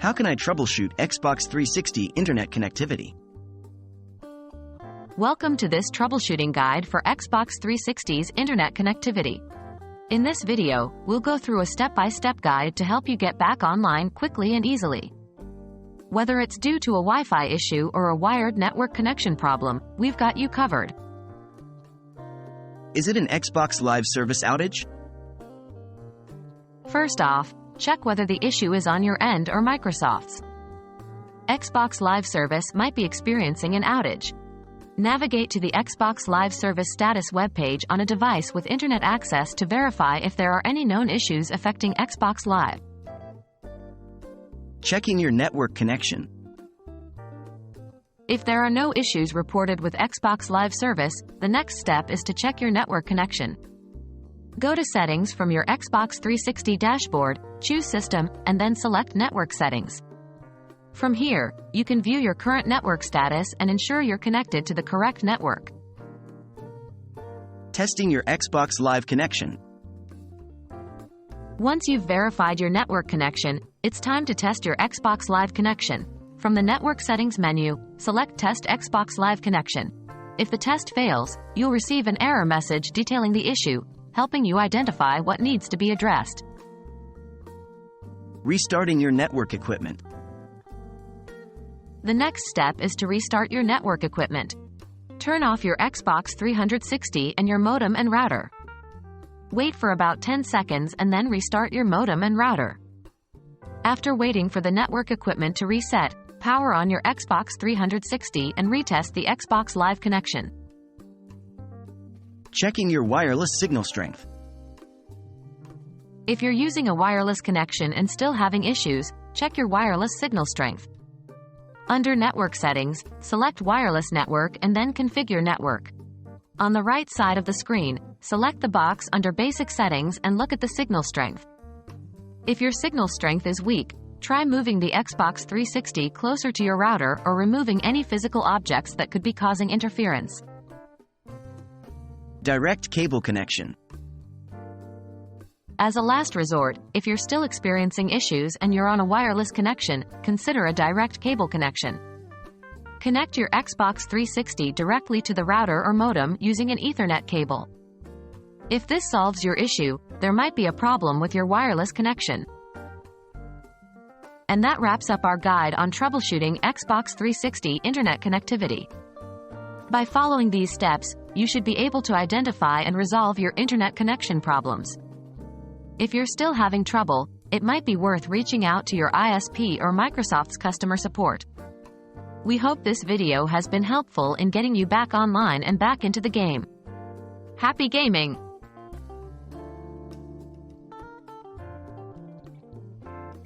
How can I troubleshoot Xbox 360 internet connectivity? Welcome to this troubleshooting guide for Xbox 360's internet connectivity. In this video, we'll go through a step-by-step guide to help you get back online quickly and easily. Whether it's due to a Wi-Fi issue or a wired network connection problem, we've got you covered. Is it an Xbox Live Service outage? First off, check whether the issue is on your end or Microsoft's. Xbox Live Service might be experiencing an outage. Navigate to the Xbox Live Service status webpage on a device with internet access to verify if there are any known issues affecting Xbox Live. Checking your network connection. If there are no issues reported with Xbox Live Service, the next step is to check your network connection. Go to Settings from your Xbox 360 dashboard, choose System, and then select Network Settings. From here, you can view your current network status and ensure you're connected to the correct network. Testing your Xbox Live connection. Once you've verified your network connection, it's time to test your Xbox Live connection. From the Network Settings menu, select Test Xbox Live Connection. If the test fails, you'll receive an error message detailing the issue, helping you identify what needs to be addressed. Restarting your network equipment. The next step is to restart your network equipment. Turn off your Xbox 360 and your modem and router. Wait for about 10 seconds and then restart your modem and router. After waiting for the network equipment to reset, power on your Xbox 360 and retest the Xbox Live connection. Checking your wireless signal strength. If you're using a wireless connection and still having issues, check your wireless signal strength. Under Network Settings, select Wireless Network and then Configure Network. On the right side of the screen, select the box under Basic Settings and look at the signal strength. If your signal strength is weak, try moving the Xbox 360 closer to your router or removing any physical objects that could be causing interference. Direct cable connection. As a last resort, if you're still experiencing issues and you're on a wireless connection, consider a direct cable connection. Connect your Xbox 360 directly to the router or modem using an Ethernet cable. If this solves your issue, there might be a problem with your wireless connection. And that wraps up our guide on troubleshooting Xbox 360 internet connectivity. By following these steps, you should be able to identify and resolve your internet connection problems. If you're still having trouble, it might be worth reaching out to your ISP or Microsoft's customer support. We hope this video has been helpful in getting you back online and back into the game. Happy gaming!